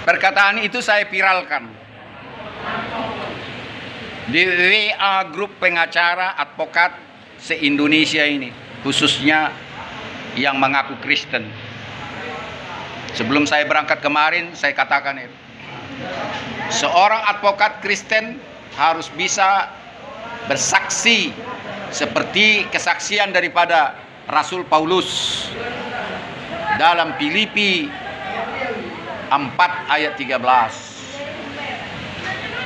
Perkataan itu saya viralkan di WA grup pengacara advokat se-Indonesia ini, khususnya yang mengaku Kristen. Sebelum saya berangkat kemarin, saya katakan itu. Seorang advokat Kristen harus bisa bersaksi seperti kesaksian daripada Rasul Paulus dalam Filipi 4 ayat 13.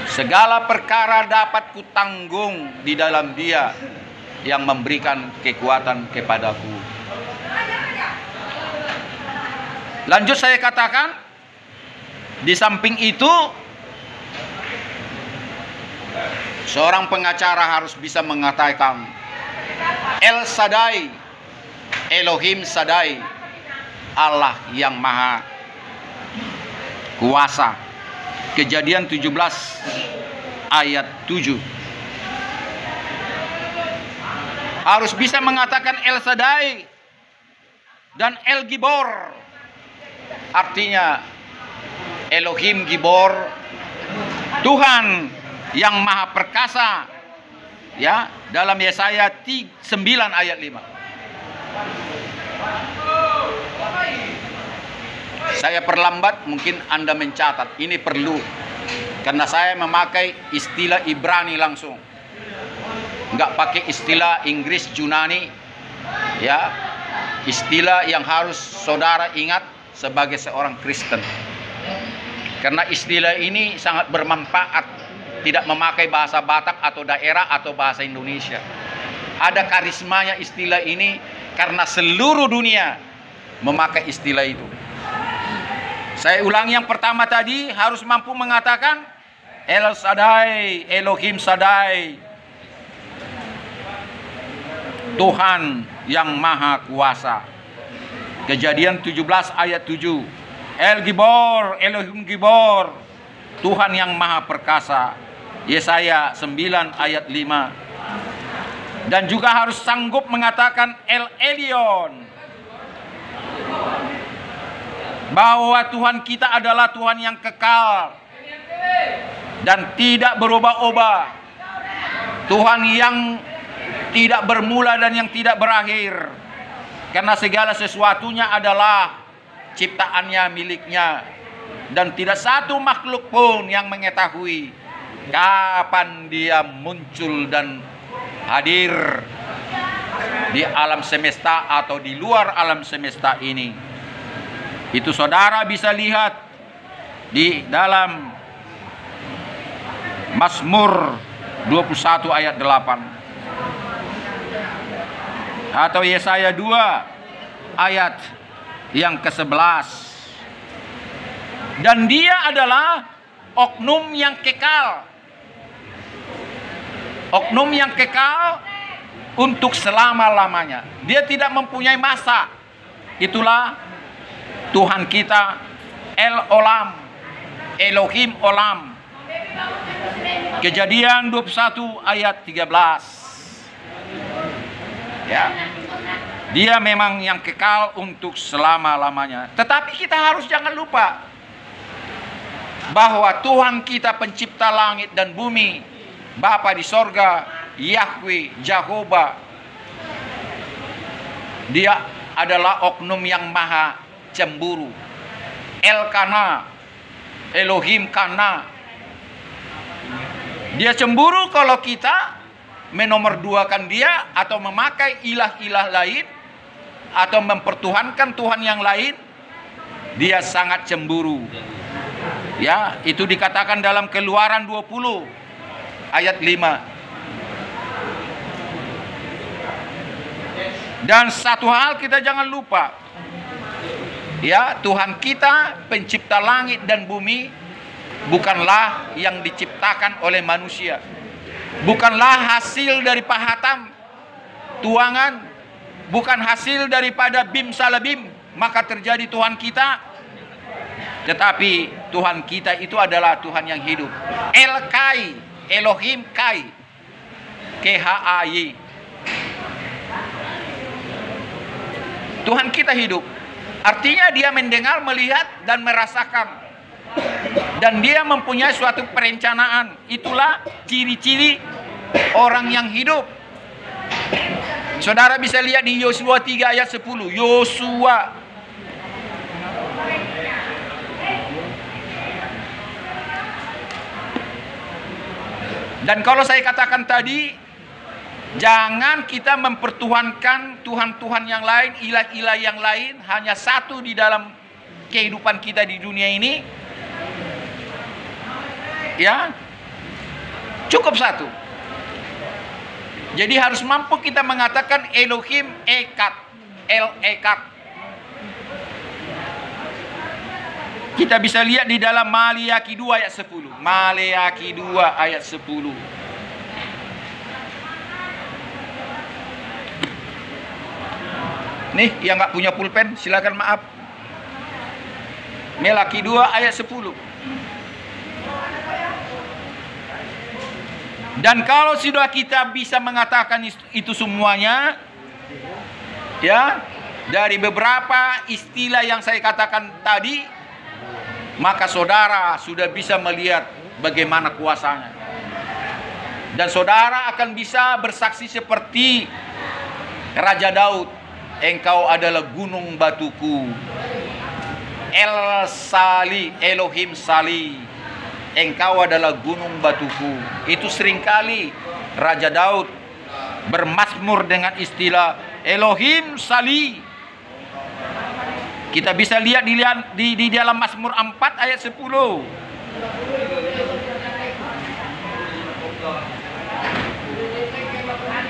Segala perkara dapat kutanggung di dalam Dia yang memberikan kekuatan kepadaku. Lanjut saya katakan, di samping itu seorang pengacara harus bisa mengatakan El Shaddai, Elohim Shaddai, Allah yang maha kuasa. Kejadian 17 ayat 7. Harus bisa mengatakan El Shaddai dan El Gibor. Artinya Elohim Gibor, Tuhan yang maha perkasa. Ya, dalam Yesaya 9 ayat 5. Saya perlambat, mungkin Anda mencatat. Ini perlu, karena saya memakai istilah Ibrani langsung, nggak pakai istilah Inggris Yunani. Ya, istilah yang harus saudara ingat sebagai seorang Kristen, karena istilah ini sangat bermanfaat. Tidak memakai bahasa Batak atau daerah atau bahasa Indonesia. Ada karismanya istilah ini, karena seluruh dunia memakai istilah itu. Saya ulangi, yang pertama tadi harus mampu mengatakan El Shaddai, Elohim Shaddai, Tuhan yang maha kuasa. Kejadian 17 ayat 7. El Gibor, Elohim Gibor, Tuhan yang maha perkasa. Yesaya 9 ayat 5. Dan juga harus sanggup mengatakan El Elyon, bahwa Tuhan kita adalah Tuhan yang kekal dan tidak berubah-ubah, Tuhan yang tidak bermula dan yang tidak berakhir, karena segala sesuatunya adalah ciptaannya, miliknya, dan tidak satu makhluk pun yang mengetahui kapan Dia muncul dan hadir di alam semesta atau di luar alam semesta ini. Itu saudara bisa lihat di dalam Mazmur 21 ayat 8. Atau Yesaya 2 ayat yang ke-11. Dan Dia adalah oknum yang kekal. Oknum yang kekal untuk selama-lamanya. Dia tidak mempunyai masa. Itulah Tuhan kita, El Olam, Elohim Olam. Kejadian 21 ayat 13. Ya. Dia memang yang kekal untuk selama-lamanya. Tetapi kita harus jangan lupa bahwa Tuhan kita pencipta langit dan bumi, Bapa di sorga, Yahweh, Jehovah, Dia adalah oknum yang maha cemburu. Elkana, Elohim Kana. Dia cemburu kalau kita menomorduakan Dia atau memakai ilah-ilah lain atau mempertuhankan Tuhan yang lain. Dia sangat cemburu. Ya, itu dikatakan dalam Keluaran 20 ayat 5. Dan satu hal kita jangan lupa, ya, Tuhan kita pencipta langit dan bumi bukanlah yang diciptakan oleh manusia. Bukanlah hasil dari pahatan, tuangan, bukan hasil daripada bim salabim maka terjadi Tuhan kita. Tetapi Tuhan kita itu adalah Tuhan yang hidup. El Kai, Elohim Kai, K-H-A-Y. Tuhan kita hidup. Artinya Dia mendengar, melihat, dan merasakan Dan dia mempunyai suatu perencanaan. Itulah ciri-ciri orang yang hidup. Saudara bisa lihat di Yosua 3 ayat 10. Yosua. Dan kalau saya katakan tadi, jangan kita mempertuhankan Tuhan-Tuhan yang lain, ilah-ilah yang lain. Hanya satu di dalam kehidupan kita di dunia ini. Ya, cukup satu. Jadi harus mampu kita mengatakan Elohim Echad, El Echad. Kita bisa lihat di dalam Maleakhi 2 ayat 10. Maleakhi 2 ayat 10. Nih, yang nggak punya pulpen, silakan maaf. Maleakhi 2 ayat 10. Dan kalau sudah kita bisa mengatakan itu semuanya, ya, dari beberapa istilah yang saya katakan tadi, maka saudara sudah bisa melihat bagaimana kuasanya. Dan saudara akan bisa bersaksi seperti Raja Daud, engkau adalah gunung batuku. El Sali, Elohim Sali, engkau adalah gunung batuku. Itu seringkali Raja Daud bermazmur dengan istilah Elohim Sali. Kita bisa lihat di dalam Mazmur 4 ayat 10.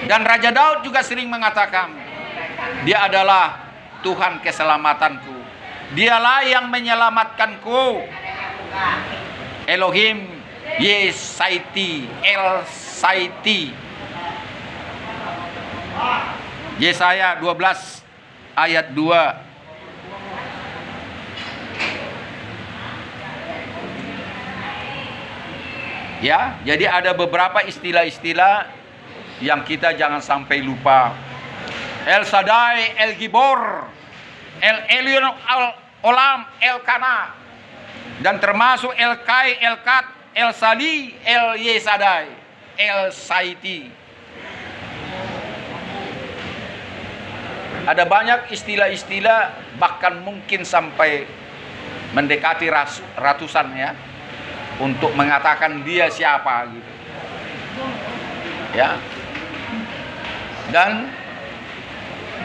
Dan Raja Daud juga sering mengatakan, dia adalah Tuhan keselamatanku. Dialah yang menyelamatkanku. Elohim Yesaiti, El Saiti. Yesaya 12 ayat 2. Ya, jadi ada beberapa istilah-istilah yang kita jangan sampai lupa. El Shaddai, El Gibor, El Elyon, Al Olam, El Kana, dan termasuk El Kai, El Kat, El Sali, El Yesadai, El Saiti. Ada banyak istilah-istilah, bahkan mungkin sampai mendekati ratusan, ya, untuk mengatakan dia siapa gitu. Ya. Dan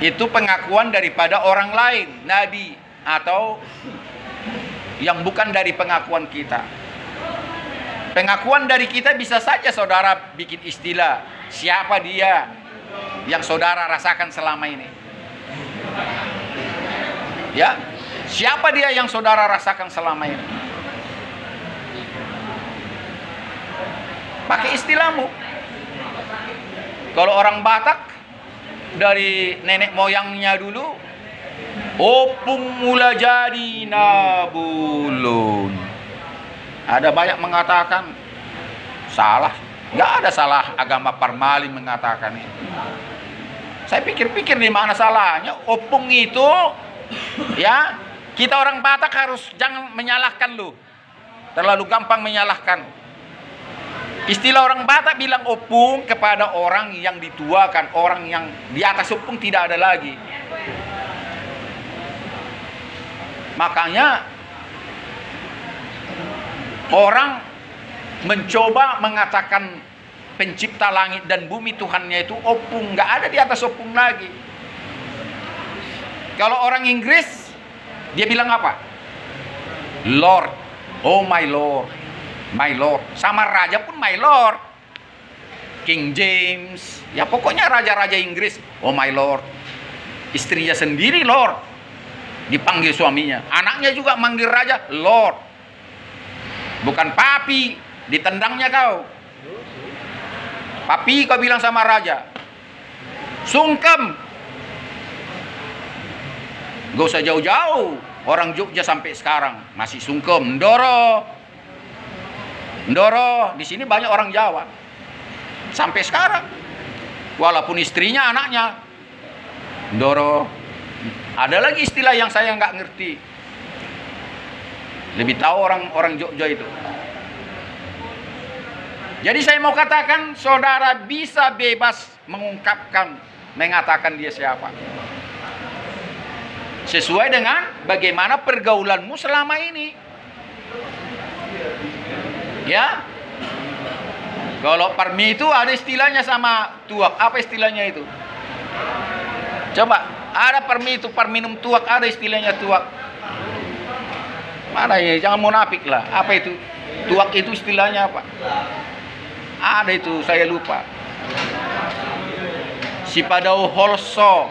itu pengakuan daripada orang lain, nabi atau yang bukan dari pengakuan kita. Pengakuan dari kita bisa saja saudara bikin istilah, siapa dia yang saudara rasakan selama ini. Ya, siapa dia yang saudara rasakan selama ini? Pakai istilahmu. Kalau orang Batak, dari nenek moyangnya dulu, opung mula jadi nabulun. Ada banyak mengatakan salah. Nggak ada salah agama Parmali mengatakan itu. Saya pikir-pikir di mana salahnya. Opung itu, ya, kita orang Batak harus jangan menyalahkan lu. Terlalu gampang menyalahkan. Istilah orang Batak bilang opung kepada orang yang dituakan, orang yang di atas opung tidak ada lagi. Makanya orang mencoba mengatakan pencipta langit dan bumi Tuhannya itu opung, nggak ada di atas opung lagi. Kalau orang Inggris, dia bilang apa? Lord, oh my Lord. My Lord, sama raja pun my Lord. King James, ya pokoknya raja-raja Inggris, oh my Lord. Istrinya sendiri Lord, dipanggil suaminya. Anaknya juga manggil raja Lord. Bukan papi, ditendangnya kau. Papi kau bilang sama raja, sungkem. Gak usah jauh-jauh, orang Jogja sampai sekarang masih sungkem. Ndoro, di sini banyak orang Jawa sampai sekarang, walaupun istrinya anaknya Ndoro. Ada lagi istilah yang saya nggak ngerti. Lebih tahu orang Jogja itu. Jadi saya mau katakan, saudara bisa bebas mengatakan dia siapa. Sesuai dengan bagaimana pergaulanmu selama ini. Ya. Kalau parmi itu ada istilahnya sama tuak. Apa istilahnya itu? Coba, ada parmi itu, minum tuak, ada istilahnya tuak. Mana ya? Jangan munafik lah. Apa itu? Tuak itu istilahnya apa? Ada itu, saya lupa. Si Padau Holso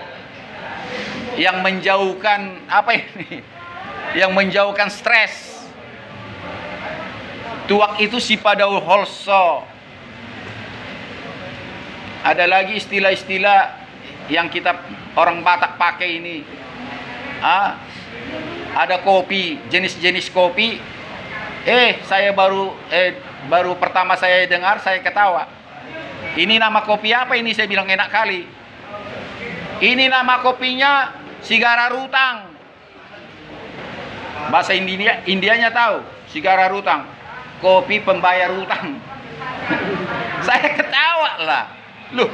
yang menjauhkan apa ini? Yang menjauhkan stres. Tuak itu si Padau Holso. Ada lagi istilah-istilah yang kita orang Batak pakai ini. Ada kopi, jenis-jenis kopi. Saya baru pertama saya dengar, saya ketawa. Ini nama kopi apa ini? Saya bilang enak kali. Ini nama kopinya Sigara Rutang. Bahasa Indianya tahu, Sigara Rutang. Kopi pembayar hutang. Saya ketawa lah. Loh,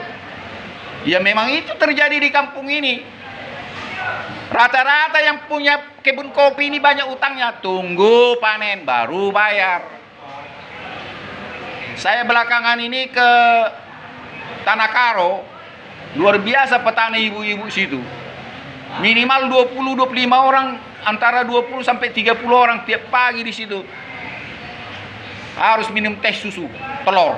ya memang itu terjadi di kampung ini. Rata-rata yang punya kebun kopi ini banyak utangnya. Tunggu panen baru bayar. Saya belakangan ini ke Tanah Karo. Luar biasa petani ibu-ibu situ. Minimal 20-25 orang, antara 20 sampai 30 orang tiap pagi di situ. Harus minum teh susu, telur.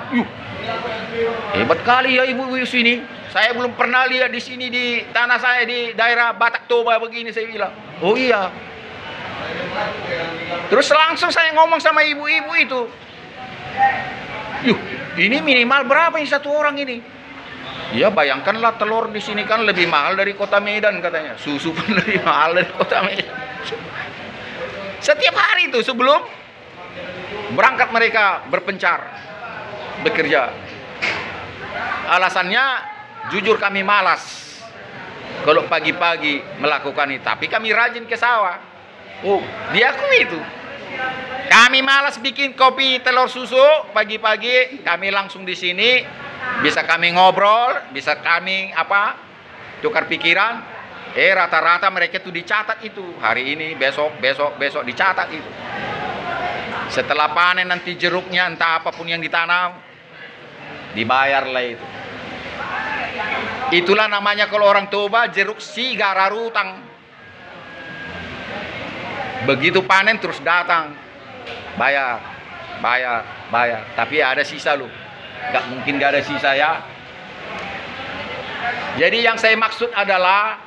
Hebat kali ya ibu-ibu sini. Saya belum pernah lihat di sini di tanah saya di daerah Batak Toba begini, saya bilang. Oh iya. Terus langsung saya ngomong sama ibu-ibu itu. Ini minimal berapa ini satu orang ini? Ya bayangkanlah telur di sini kan lebih mahal dari kota Medan katanya. Susu pun lebih mahal dari kota Medan. Setiap hari itu sebelum berangkat mereka berpencar, bekerja. Alasannya jujur kami malas kalau pagi-pagi melakukan itu. Tapi kami rajin ke sawah. Diakui itu. Kami malas bikin kopi telur susu pagi-pagi. Kami langsung di sini. Bisa kami ngobrol, bisa kami tukar pikiran. Rata-rata mereka tuh dicatat itu. Hari ini, besok dicatat itu. Setelah panen nanti jeruknya, entah apapun yang ditanam, dibayarlah itu. Itulah namanya kalau orang Toba jeruk Sigara Rutang. Begitu panen terus datang, bayar. Tapi ada sisa loh. Gak mungkin gak ada sisa ya. Jadi yang saya maksud adalah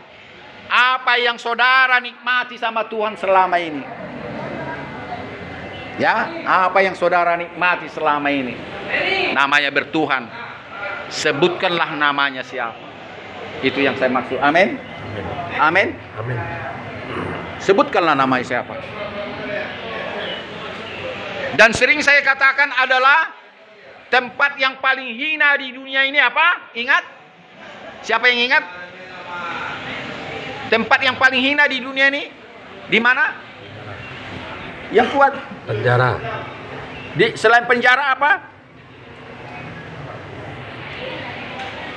apa yang saudara nikmati sama Tuhan selama ini. Ya, apa yang saudara nikmati selama ini. Namanya bertuhan. Sebutkanlah namanya siapa. Itu yang saya maksud. Amin. Amin. Amin. Sebutkanlah namanya siapa. Dan sering saya katakan adalah tempat yang paling hina di dunia ini apa? Ingat? Siapa yang ingat? Tempat yang paling hina di dunia ini di mana? Yang kuat? Penjara. Selain penjara apa?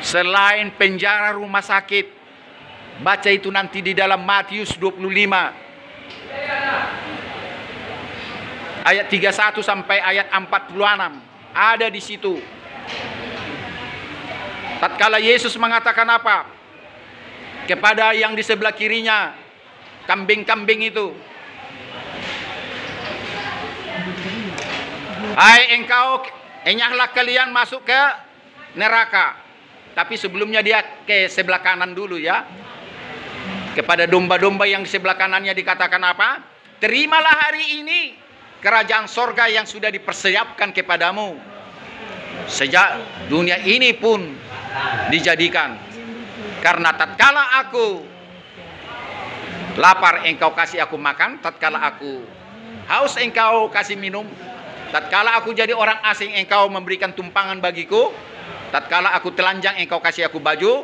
Selain penjara rumah sakit. Baca itu nanti di dalam Matius 25. Ayat 31 sampai ayat 46. Ada di situ. Tatkala Yesus mengatakan apa? Kepada yang di sebelah kirinya, kambing-kambing itu. Hai engkau, enyahlah kalian masuk ke neraka. Tapi sebelumnya dia ke sebelah kanan dulu ya. Kepada domba-domba yang di sebelah kanannya dikatakan apa? Terimalah hari ini kerajaan sorga yang sudah dipersiapkan kepadamu. Sejak dunia ini pun dijadikan. Karena tatkala aku lapar engkau kasih aku makan. Tatkala aku haus engkau kasih minum. Tatkala aku jadi orang asing engkau memberikan tumpangan bagiku. Tatkala aku telanjang engkau kasih aku baju.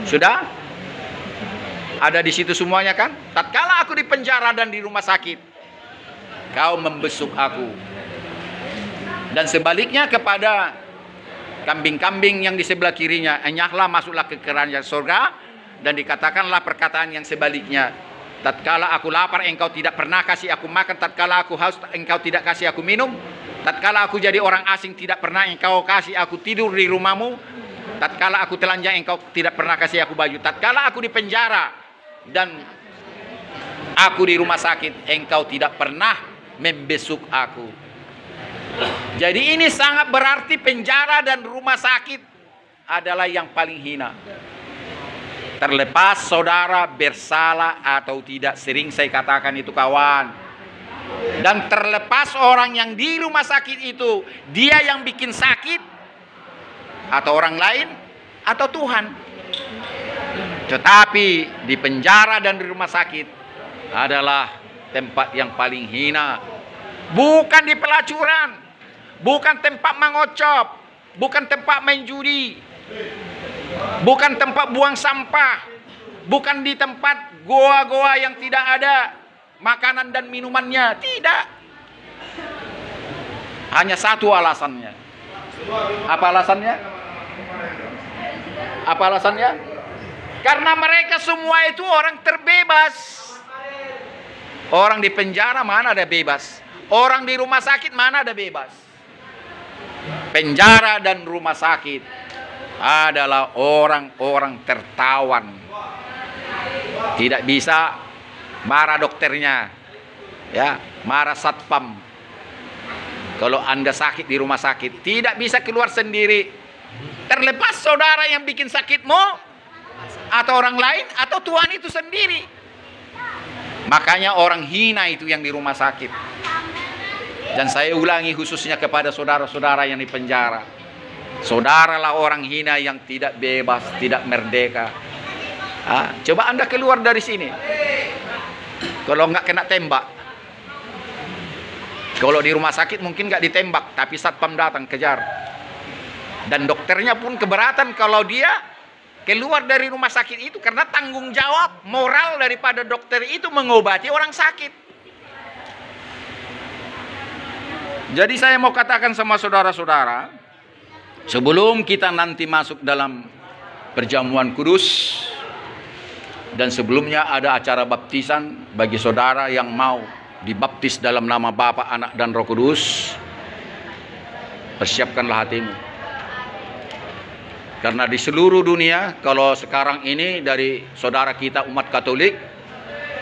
Sudah? Ada di situ semuanya kan? Tatkala aku di penjara dan di rumah sakit. kau membesuk aku. Dan sebaliknya kepada kambing-kambing yang di sebelah kirinya, enyahlah, masuklah ke kerajaan surga. Dan dikatakanlah perkataan yang sebaliknya, tatkala aku lapar engkau tidak pernah kasih aku makan, tatkala aku haus engkau tidak kasih aku minum, tatkala aku jadi orang asing tidak pernah engkau kasih aku tidur di rumahmu, tatkala aku telanjang engkau tidak pernah kasih aku baju, tatkala aku di penjara dan aku di rumah sakit engkau tidak pernah membesuk aku. Jadi ini sangat berarti penjara dan rumah sakit adalah yang paling hina. Terlepas saudara bersalah atau tidak, sering saya katakan itu kawan. Dan terlepas orang yang di rumah sakit itu, dia yang bikin sakit, atau orang lain, atau Tuhan. Tetapi di penjara dan di rumah sakit adalah tempat yang paling hina. Bukan di pelacuran, bukan tempat mengocop, bukan tempat main judi, bukan tempat buang sampah, bukan di tempat goa-goa yang tidak ada makanan dan minumannya. Tidak. Hanya satu alasannya. Apa alasannya? Apa alasannya? Karena mereka semua itu orang terbebas. Orang di penjara mana ada bebas? Orang di rumah sakit mana ada bebas? Penjara dan rumah sakit adalah orang-orang tertawan. Tidak bisa marah dokternya, ya, marah satpam. Kalau Anda sakit di rumah sakit, tidak bisa keluar sendiri. Terlepas saudara yang bikin sakitmu, atau orang lain, atau Tuhan itu sendiri. Makanya orang hina itu yang di rumah sakit. Dan saya ulangi khususnya kepada saudara-saudara yang di penjara. Saudaralah orang hina yang tidak bebas, tidak merdeka. Coba Anda keluar dari sini. Kalau nggak kena tembak. Kalau di rumah sakit mungkin nggak ditembak, tapi satpam datang kejar. Dan dokternya pun keberatan kalau dia keluar dari rumah sakit itu, karena tanggung jawab moral daripada dokter itu mengobati orang sakit. Jadi saya mau katakan sama saudara-saudara, sebelum kita nanti masuk dalam perjamuan kudus, dan sebelumnya ada acara baptisan bagi saudara yang mau dibaptis dalam nama Bapa, Anak, dan Roh Kudus, persiapkanlah hatimu. Karena di seluruh dunia, kalau sekarang ini dari saudara kita umat Katolik,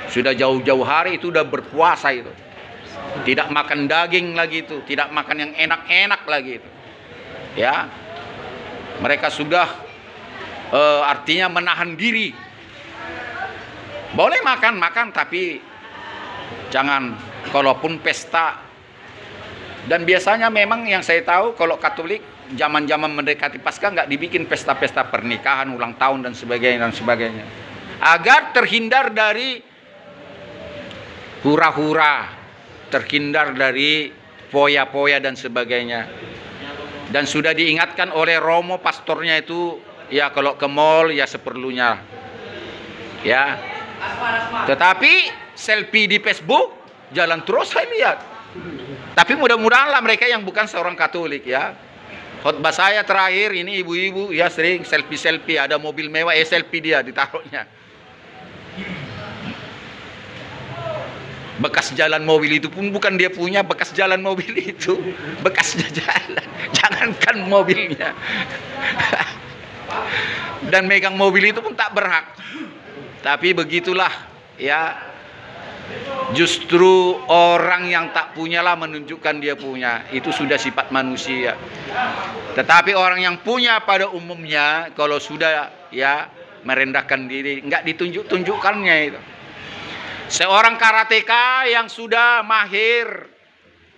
sudah jauh-jauh hari itu sudah berpuasa itu. Tidak makan daging lagi itu, tidak makan yang enak-enak lagi itu. Ya, mereka sudah artinya menahan diri. Boleh makan, tapi jangan kalaupun pesta. Dan biasanya memang yang saya tahu kalau Katolik zaman-zaman mendekati Paskah nggak dibikin pesta-pesta pernikahan, ulang tahun dan sebagainya, agar terhindar dari hura-hura, terhindar dari poya-poya dan sebagainya. Dan sudah diingatkan oleh Romo pastornya itu, ya kalau ke mall ya seperlunya, ya. Tetapi selfie di Facebook jalan terus saya lihat. Tapi mudah-mudahanlah mereka yang bukan seorang Katolik, ya. Khotbah saya terakhir ini ibu-ibu ya sering selfie, ada mobil mewah, selfie dia ditaruhnya. Bekas jalan mobil itu pun bukan dia punya, bekas jalan mobil itu, bekasnya jalan, jangankan mobilnya. Dan megang mobil itu pun tak berhak. Tapi begitulah, ya. Justru orang yang tak punyalah menunjukkan dia punya. Itu sudah sifat manusia. Tetapi orang yang punya pada umumnya, kalau sudah ya merendahkan diri, nggak ditunjuk-tunjukkannya itu. Seorang karateka yang sudah mahir,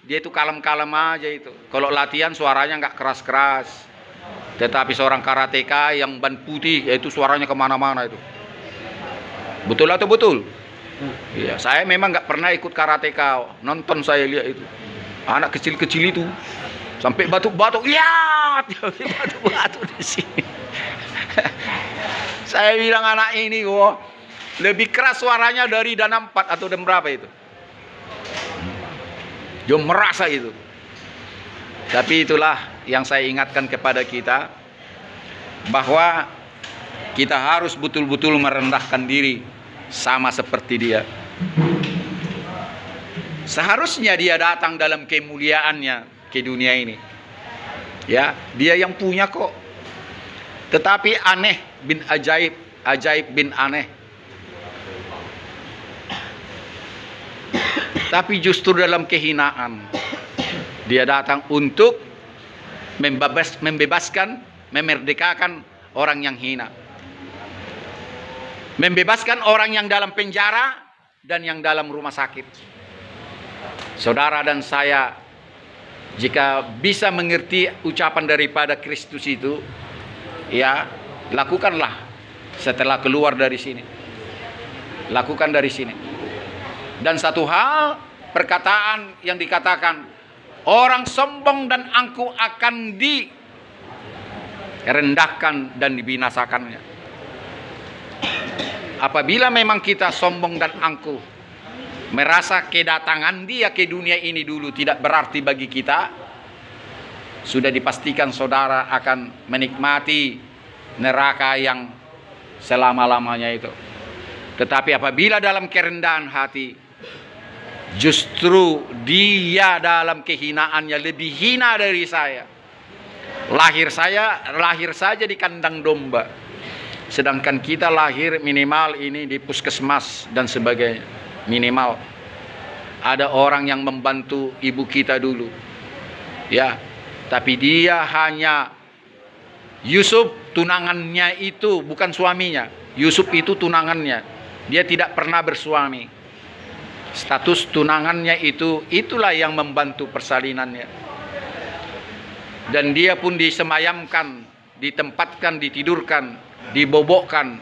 dia itu kalem-kalem aja itu. Kalau latihan suaranya nggak keras-keras. Tetapi seorang karateka yang ban putih, yaitu suaranya kemana-mana itu. Betul atau betul? Iya, saya memang nggak pernah ikut karateka, nonton saya lihat itu. Anak kecil-kecil itu sampai batuk-batuk, ya, batuk-batuk di sini. Saya bilang anak ini, wah, lebih keras suaranya dari Dana 4 atau dan berapa itu. Dia merasa itu. Tapi itulah yang saya ingatkan kepada kita, bahwa kita harus betul-betul merendahkan diri sama seperti dia. Seharusnya dia datang dalam kemuliaannya ke dunia ini. Ya, dia yang punya kok. Tetapi aneh bin ajaib, ajaib bin aneh. Tapi justru dalam kehinaan dia datang untuk membebaskan, memerdekakan orang yang hina. Membebaskan orang yang dalam penjara dan yang dalam rumah sakit. Saudara dan saya, jika bisa mengerti ucapan daripada Kristus itu, ya, lakukanlah setelah keluar dari sini. Lakukan dari sini. Dan satu hal, perkataan yang dikatakan, orang sombong dan angkuh akan direndahkan dan dibinasakannya. Apabila memang kita sombong dan angkuh, merasa kedatangan dia ke dunia ini dulu tidak berarti bagi kita, sudah dipastikan saudara akan menikmati neraka yang selama-lamanya itu. Tetapi apabila dalam kerendahan hati, justru dia dalam kehinaannya lebih hina dari saya. Lahir saja di kandang domba, sedangkan kita lahir minimal ini di puskesmas dan sebagainya. Minimal ada orang yang membantu ibu kita dulu, ya. Tapi dia hanya Yusuf, tunangannya itu bukan suaminya. Yusuf itu tunangannya, dia tidak pernah bersuami. Status tunangannya itulah yang membantu persalinannya. Dan dia pun disemayamkan, ditempatkan, ditidurkan, dibobokkan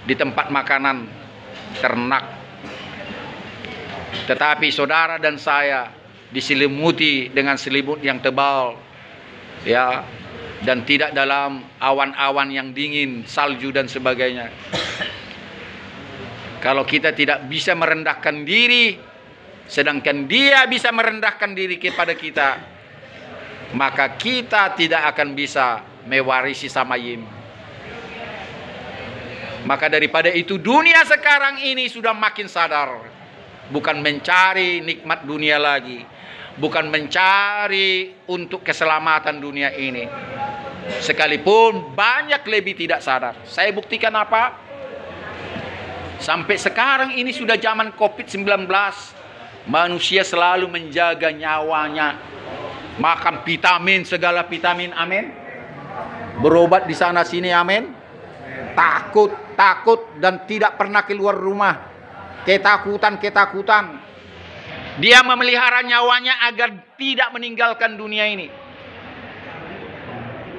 di tempat makanan ternak. Tetapi saudara dan saya diselimuti dengan selimut yang tebal, ya, dan tidak dalam awan-awan yang dingin, salju dan sebagainya. Kalau kita tidak bisa merendahkan diri, sedangkan dia bisa merendahkan diri kepada kita, maka kita tidak akan bisa mewarisi Samayim. Maka daripada itu, dunia sekarang ini sudah makin sadar, bukan mencari nikmat dunia lagi, bukan mencari untuk keselamatan dunia ini. Sekalipun banyak lebih tidak sadar. Saya buktikan apa? Sampai sekarang ini sudah zaman COVID-19, manusia selalu menjaga nyawanya, makan vitamin, segala vitamin, amin. Berobat di sana sini, amin. Takut dan tidak pernah keluar rumah. Ketakutan. Dia memelihara nyawanya agar tidak meninggalkan dunia ini.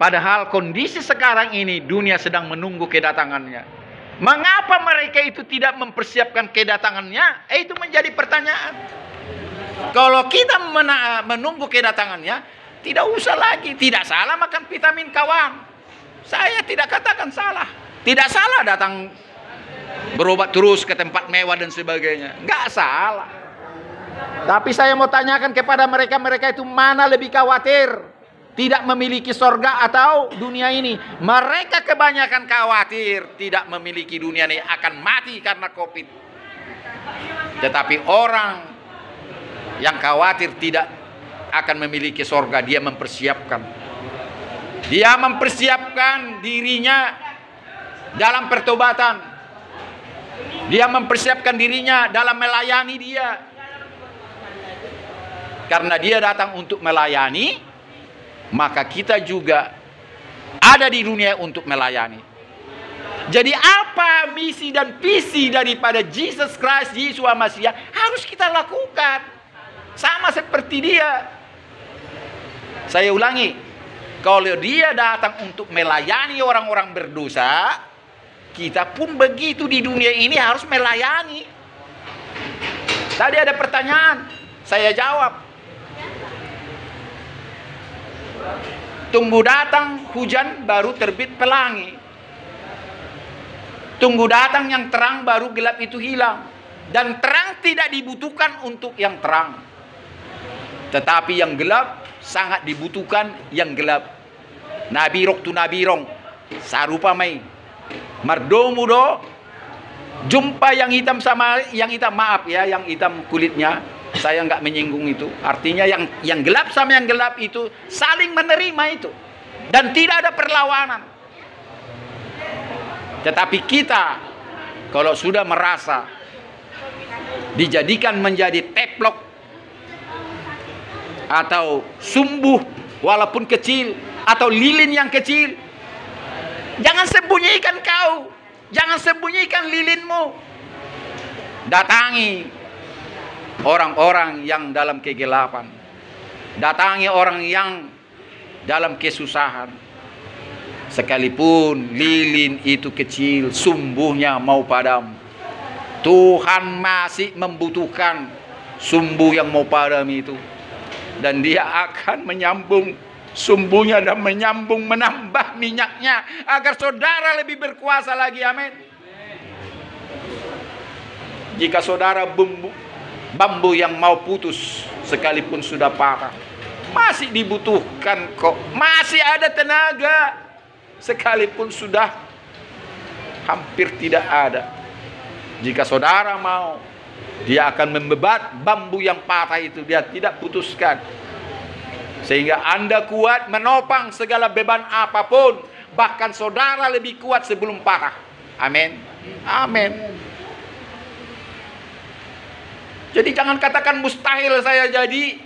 Padahal kondisi sekarang ini dunia sedang menunggu kedatangannya. Mengapa mereka itu tidak mempersiapkan kedatangannya? Itu menjadi pertanyaan. Kalau kita menunggu kedatangannya, tidak usah lagi. Tidak salah makan vitamin, kawan. Saya tidak katakan salah. Tidak salah datang berobat terus ke tempat mewah dan sebagainya. Nggak salah. Tapi saya mau tanyakan kepada mereka itu mana lebih khawatir? Tidak memiliki sorga atau dunia ini? Mereka kebanyakan khawatir tidak memiliki dunia ini, akan mati karena COVID. Tetapi orang yang khawatir tidak akan memiliki sorga, dia mempersiapkan. Dia mempersiapkan dirinya dalam pertobatan. Dia mempersiapkan dirinya dalam melayani dia. Karena dia datang untuk melayani, maka kita juga ada di dunia untuk melayani. Jadi apa misi dan visi daripada Jesus Christ, Yesus Masiah, harus kita lakukan. Sama seperti dia. Saya ulangi, kalau dia datang untuk melayani orang-orang berdosa, kita pun begitu di dunia ini harus melayani. Tadi ada pertanyaan, saya jawab. Tunggu datang hujan baru terbit pelangi. Tunggu datang yang terang baru gelap itu hilang. Dan terang tidak dibutuhkan untuk yang terang. Tetapi yang gelap sangat dibutuhkan yang gelap. Nabirok tu nabirong. Sarupa may. Mardomo do. Jumpa yang hitam sama yang hitam. Maaf ya, yang hitam kulitnya. Saya nggak menyinggung itu. Artinya yang gelap sama yang gelap itu saling menerima itu. Dan tidak ada perlawanan. Tetapi kita kalau sudah merasa dijadikan menjadi teplok atau sumbuh walaupun kecil atau lilin yang kecil, jangan sembunyikan kau, jangan sembunyikan lilinmu. Datangi orang-orang yang dalam kegelapan, datangi orang yang dalam kesusahan. Sekalipun lilin itu kecil, sumbuhnya mau padam, Tuhan masih membutuhkan sumbu yang mau padam itu. Dan dia akan menyambung sumbunya dan menyambung, menambah minyaknya agar saudara lebih berkuasa lagi. Amin. Jika saudara bambu yang mau putus sekalipun sudah patah, masih dibutuhkan kok, masih ada tenaga sekalipun sudah hampir tidak ada. Jika saudara mau, dia akan membebat bambu yang patah itu, dia tidak putuskan. Sehingga Anda kuat menopang segala beban apapun. Bahkan saudara lebih kuat sebelum patah. Amin. Amin. Jadi jangan katakan mustahil saya jadi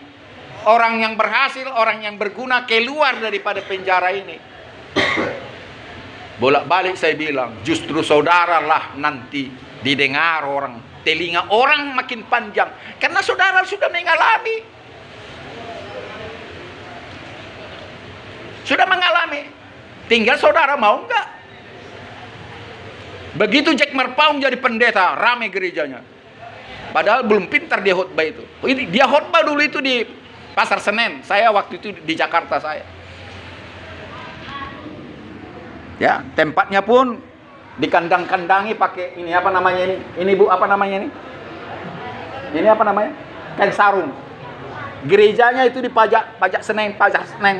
orang yang berhasil, orang yang berguna keluar daripada penjara ini. Bolak-balik saya bilang, justru saudara lah nanti didengar orang, telinga orang makin panjang, karena saudara sudah mengalami, tinggal saudara mau enggak. Begitu Jack Marpaung jadi pendeta, ramai gerejanya, padahal belum pintar dia khotbah itu. Dia khotbah dulu itu di Pasar Senen, saya waktu itu di Jakarta saya. Ya, tempatnya pun dikandang-kandangi pakai ini apa namanya ini? Ini Bu, apa namanya ini? Ini apa namanya? Kain sarung. Gerejanya itu di pajak Senen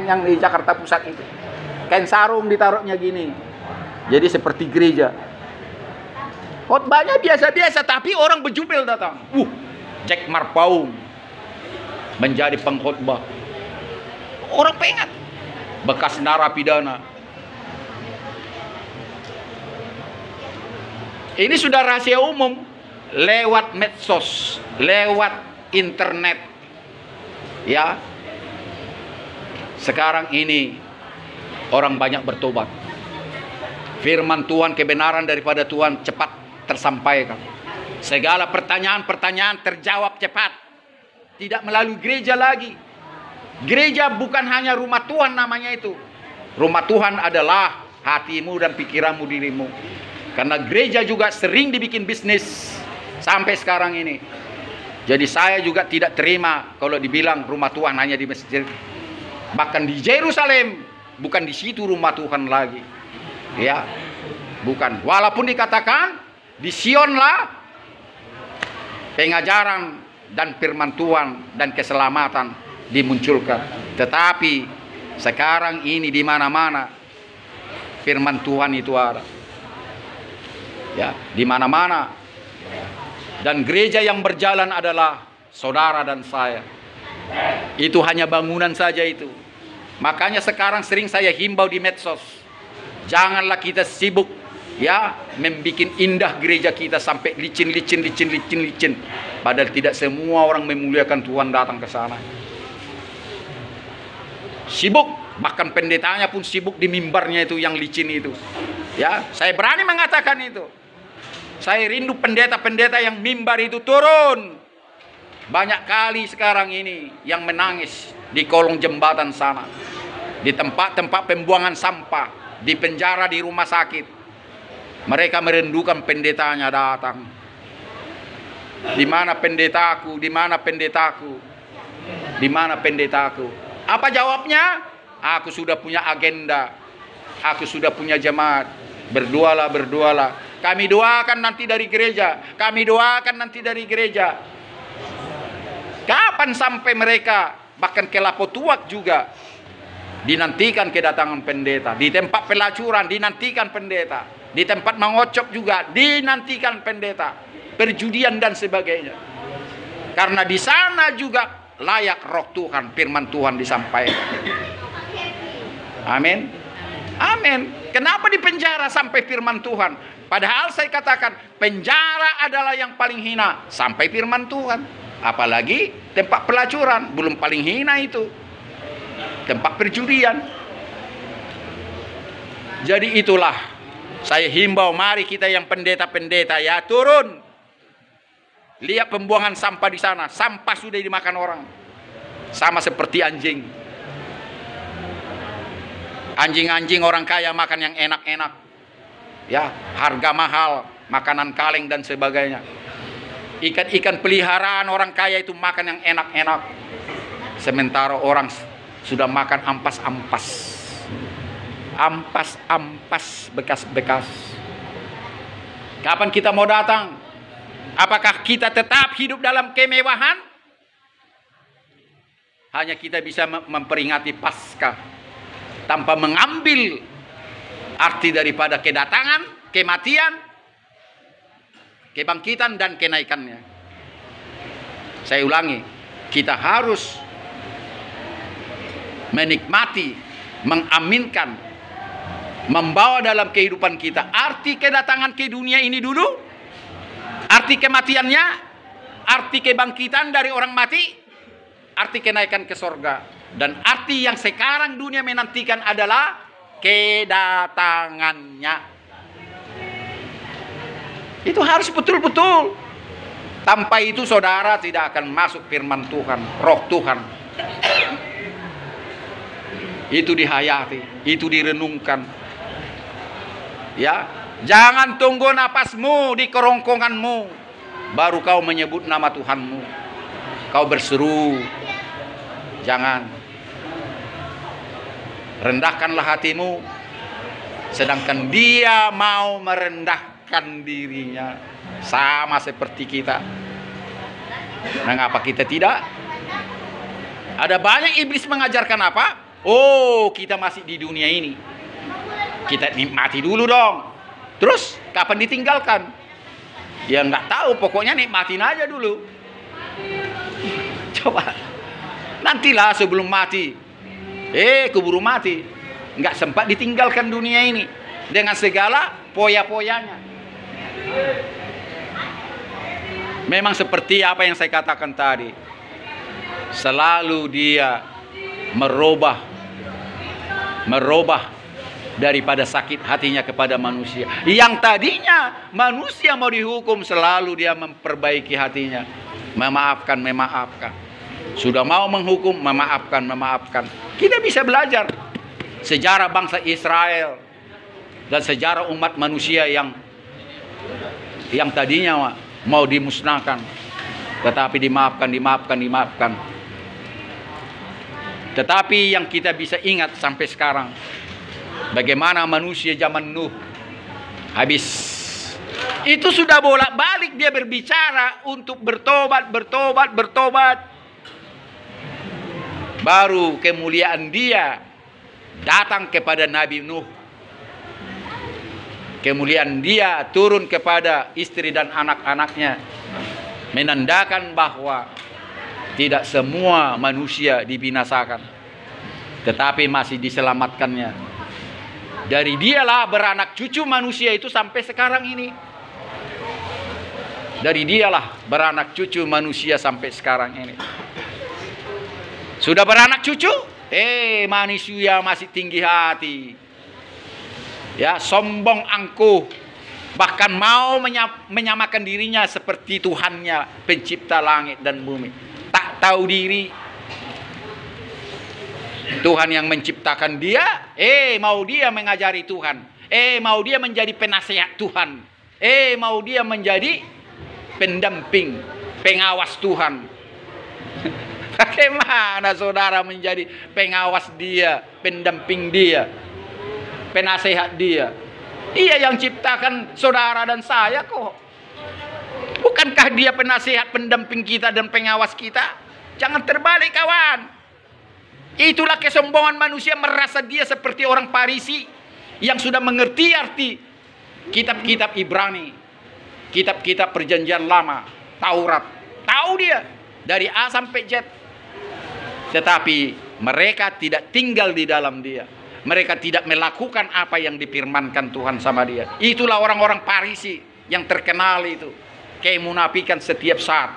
yang di Jakarta Pusat itu. Kain sarung ditaruhnya gini. Jadi seperti gereja. Khotbahnya biasa-biasa, tapi orang berjubel datang. Jack Marpaung menjadi pengkhotbah. Orang pengen. Bekas narapidana. Ini sudah rahasia umum lewat medsos, lewat internet. Ya. Sekarang ini orang banyak bertobat. Firman Tuhan, kebenaran daripada Tuhan cepat tersampaikan. Segala pertanyaan-pertanyaan terjawab cepat. Tidak melalui gereja lagi. Gereja bukan hanya rumah Tuhan namanya itu. Rumah Tuhan adalah hatimu dan pikiranmu, dirimu. Karena gereja juga sering dibikin bisnis sampai sekarang ini. Jadi saya juga tidak terima kalau dibilang rumah Tuhan hanya di masjid. Bahkan di Yerusalem, bukan di situ rumah Tuhan lagi. Ya, bukan. Walaupun dikatakan di Sionlah pengajaran dan firman Tuhan dan keselamatan dimunculkan. Tetapi sekarang ini di mana-mana firman Tuhan itu ada. Ya, di mana-mana. Dan gereja yang berjalan adalah saudara dan saya. Itu hanya bangunan saja itu. Makanya sekarang sering saya himbau di medsos, janganlah kita sibuk ya membuat indah gereja kita sampai licin. Padahal tidak semua orang memuliakan Tuhan datang ke sana. Sibuk, bahkan pendetanya pun sibuk di mimbarnya itu yang licin itu. Ya, saya berani mengatakan itu. Saya rindu pendeta-pendeta yang mimbar itu turun. Banyak kali sekarang ini yang menangis di kolong jembatan sana, di tempat-tempat pembuangan sampah, di penjara, di rumah sakit. Mereka merindukan pendetanya datang. Di mana pendetaku? Di mana pendetaku? Di mana pendetaku? Apa jawabnya? Aku sudah punya agenda. Aku sudah punya jemaat. Berdoalah. Kami doakan nanti dari gereja. Kami doakan nanti dari gereja. Kapan sampai mereka bahkan ke Lapotuak juga dinantikan kedatangan pendeta. Di tempat pelacuran dinantikan pendeta. Di tempat mengocok juga dinantikan pendeta. Perjudian dan sebagainya. Karena di sana juga layak roh Tuhan, firman Tuhan disampaikan. Amin. Amin. Kenapa di penjara sampai firman Tuhan? Padahal saya katakan penjara adalah yang paling hina sampai firman Tuhan. Apalagi tempat pelacuran, belum paling hina itu. Tempat perjudian. Jadi itulah saya himbau, mari kita yang pendeta-pendeta ya turun. Lihat pembuangan sampah di sana, sampah sudah dimakan orang. Sama seperti anjing. Anjing-anjing orang kaya makan yang enak-enak. Ya, harga mahal, makanan kaleng dan sebagainya. Ikan-ikan peliharaan orang kaya itu makan yang enak-enak. Sementara orang sudah makan ampas-ampas. Ampas-ampas, bekas-bekas. Kapan kita mau datang? Apakah kita tetap hidup dalam kemewahan? Hanya kita bisa memperingati Paskah tanpa mengambil arti daripada kedatangan, kematian, kebangkitan dan kenaikannya. Saya ulangi, kita harus menikmati, mengaminkan, membawa dalam kehidupan kita arti kedatangan ke dunia ini dulu, arti kematiannya, arti kebangkitan dari orang mati, arti kenaikan ke sorga, dan arti yang sekarang dunia menantikan adalah kedatangannya. Itu harus betul-betul. Tanpa itu saudara tidak akan masuk firman Tuhan, roh Tuhan. Itu dihayati, itu direnungkan. Ya, jangan tunggu napasmu di kerongkonganmu baru kau menyebut nama Tuhanmu. Kau berseru. Jangan. Rendahkanlah hatimu, sedangkan dia mau merendahkan dirinya sama seperti kita. Mengapa kita tidak? Ada banyak iblis mengajarkan apa? Oh, kita masih di dunia ini, kita nikmati dulu dong. Terus kapan ditinggalkan? Ya nggak tahu, pokoknya nikmatin aja dulu. Coba nantilah sebelum mati, keburu mati, nggak sempat ditinggalkan dunia ini dengan segala poya-poyanya. Memang seperti apa yang saya katakan tadi, selalu dia merubah daripada sakit hatinya kepada manusia. Yang tadinya manusia mau dihukum, selalu dia memperbaiki hatinya, memaafkan. Sudah mau menghukum, memaafkan. Kita bisa belajar sejarah bangsa Israel dan sejarah umat manusia yang tadinya mau dimusnahkan, tetapi dimaafkan. Tetapi yang kita bisa ingat sampai sekarang, bagaimana manusia zaman Nuh habis. Itu sudah bolak-balik dia berbicara untuk bertobat. Baru kemuliaan dia datang kepada Nabi Nuh. Kemuliaan dia turun kepada istri dan anak-anaknya, menandakan bahwa tidak semua manusia dibinasakan, tetapi masih diselamatkannya. Dari dialah beranak cucu manusia itu sampai sekarang ini. Dari dialah beranak cucu manusia sampai sekarang ini. Sudah beranak cucu, manusia masih tinggi hati. Ya, sombong angkuh. Bahkan mau menyamakan dirinya seperti Tuhannya, pencipta langit dan bumi. Tak tahu diri. Tuhan yang menciptakan dia, mau dia mengajari Tuhan. Mau dia menjadi penasehat Tuhan. Mau dia menjadi pendamping, pengawas Tuhan. Bagaimana saudara menjadi pengawas dia, pendamping dia, penasehat dia? Dia yang ciptakan saudara dan saya kok. Bukankah dia penasehat, pendamping kita dan pengawas kita? Jangan terbalik kawan. Itulah kesombongan manusia, merasa dia seperti orang Farisi yang sudah mengerti arti kitab-kitab Ibrani, kitab-kitab perjanjian lama, Taurat. Tahu dia dari A sampai Z. Tetapi mereka tidak tinggal di dalam dia. Mereka tidak melakukan apa yang difirmankan Tuhan sama dia. Itulah orang-orang Farisi yang terkenal itu. Kemunafikan setiap saat.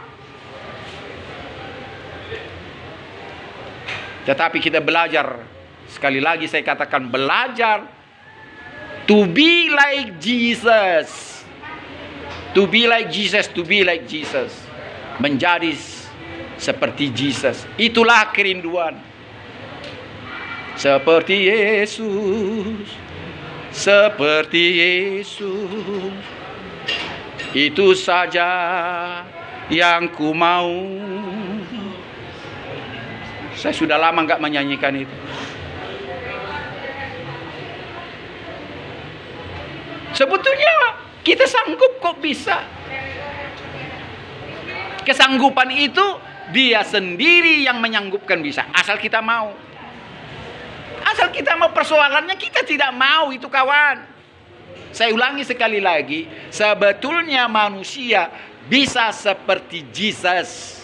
Tetapi kita belajar, sekali lagi saya katakan belajar, to be like Jesus. To be like Jesus, to be like Jesus. Menjadi seperti Jesus. Itulah kerinduan. Seperti Yesus. Seperti Yesus. Itu saja yang ku mau. Saya sudah lama nggak menyanyikan itu. Sebetulnya kita sanggup kok bisa. Kesanggupan itu dia sendiri yang menyanggupkan bisa. Asal kita mau. Asal kita mau, persoalannya kita tidak mau itu kawan. Saya ulangi sekali lagi. Sebetulnya manusia bisa seperti Jesus.